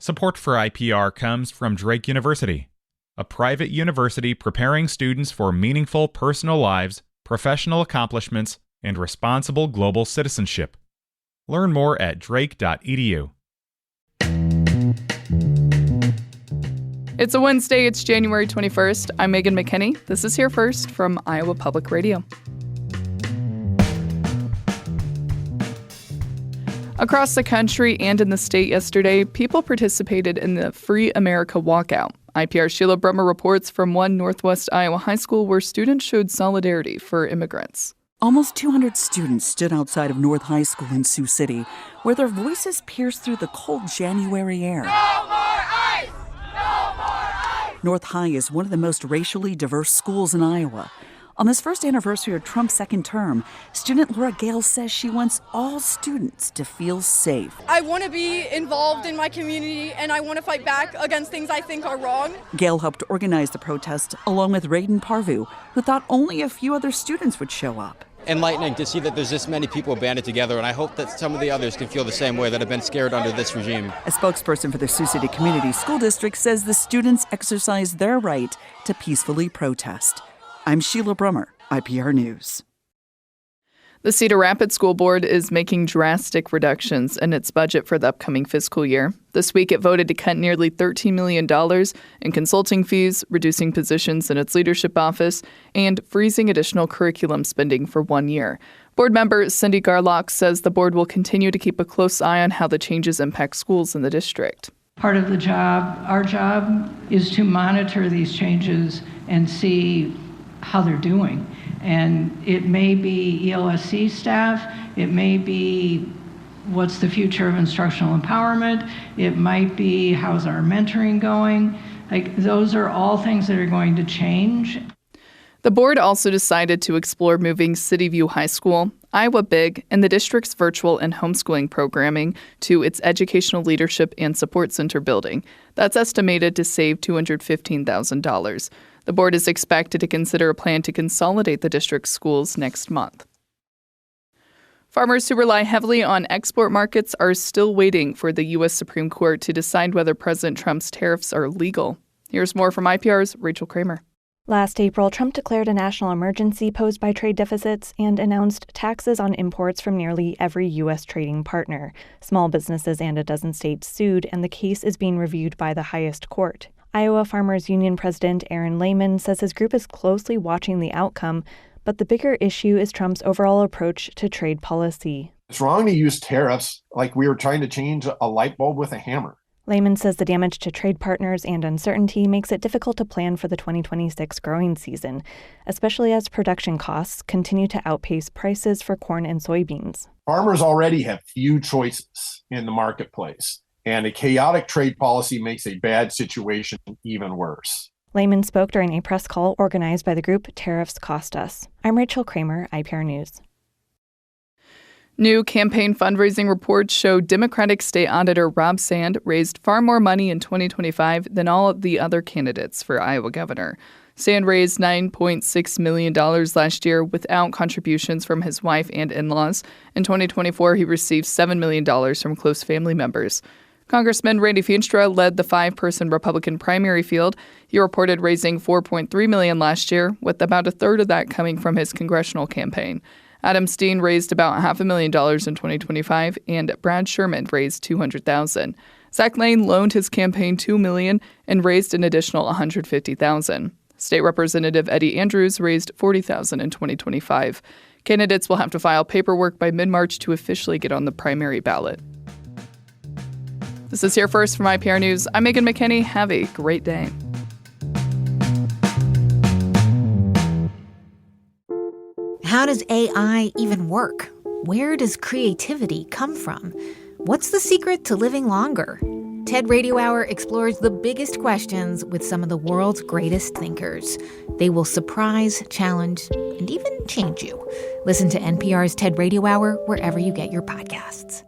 Support for IPR comes from Drake University, a private university preparing students for meaningful personal lives, professional accomplishments, and responsible global citizenship. Learn more at drake.edu. It's a Wednesday. It's January 21st. I'm Megan McKinney. This is Here First from Iowa Public Radio. Across the country and in the state yesterday, people participated in the Free America Walkout. IPR's Sheila Brummer reports from one Northwest Iowa high school where students showed solidarity for immigrants. Almost 200 students stood outside of North High School in Sioux City, where their voices pierced through the cold January air. No more ICE! No more ICE! North High is one of the most racially diverse schools in Iowa. On this first anniversary of Trump's second term, student Laura Gale says she wants all students to feel safe. I want to be involved in my community, and I want to fight back against things I think are wrong. Gale helped organize the protest, along with Raiden Parvu, who thought only a few other students would show up. Enlightening to see that there's this many people banded together, and I hope that some of the others can feel the same way, that have been scared under this regime. A spokesperson for the Sioux City Community School District says the students exercise their right to peacefully protest. I'm Sheila Brummer, IPR News. The Cedar Rapids School Board is making drastic reductions in its budget for the upcoming fiscal year. This week, it voted to cut nearly $13 million in consulting fees, reducing positions in its leadership office, and freezing additional curriculum spending for 1 year. Board member Cindy Garlock says the board will continue to keep a close eye on how the changes impact schools in the district. Part of the job, our job, is to monitor these changes and see how they're doing. And it may be ELSC staff, it may be what's the future of instructional empowerment, it might be how's our mentoring going. Like, those are all things that are going to change. The board also decided to explore moving City View High School, Iowa Big, and the district's virtual and homeschooling programming to its Educational Leadership and Support Center building. That's estimated to save $215,000. The board is expected to consider a plan to consolidate the district's schools next month. Farmers who rely heavily on export markets are still waiting for the U.S. Supreme Court to decide whether President Trump's tariffs are legal. Here's more from IPR's Rachel Kramer. Last April, Trump declared a national emergency posed by trade deficits and announced taxes on imports from nearly every U.S. trading partner. Small businesses and a dozen states sued, and the case is being reviewed by the highest court. Iowa Farmers Union President Aaron Lehman says his group is closely watching the outcome, but the bigger issue is Trump's overall approach to trade policy. It's wrong to use tariffs like we were trying to change a light bulb with a hammer. Lehman says the damage to trade partners and uncertainty makes it difficult to plan for the 2026 growing season, especially as production costs continue to outpace prices for corn and soybeans. Farmers already have few choices in the marketplace, and a chaotic trade policy makes a bad situation even worse. Lehman spoke during a press call organized by the group Tariffs Cost Us. I'm Rachel Kramer, IPR News. New campaign fundraising reports show Democratic State Auditor Rob Sand raised far more money in 2025 than all of the other candidates for Iowa governor. Sand raised $9.6 million last year without contributions from his wife and in-laws. In 2024, he received $7 million from close family members. Congressman Randy Feenstra led the 5-person Republican primary field. He reported raising $4.3 million last year, with about a third of that coming from his congressional campaign. Adam Steen raised about $500,000 in 2025, and Brad Sherman raised $200,000. Zach Lane loaned his campaign $2 million and raised an additional $150,000. State Representative Eddie Andrews raised $40,000 in 2025. Candidates will have to file paperwork by mid-March to officially get on the primary ballot. This is Here First from IPR News. I'm Megan McKinney. Have a great day. How does AI even work? Where does creativity come from? What's the secret to living longer? TED Radio Hour explores the biggest questions with some of the world's greatest thinkers. They will surprise, challenge, and even change you. Listen to NPR's TED Radio Hour wherever you get your podcasts.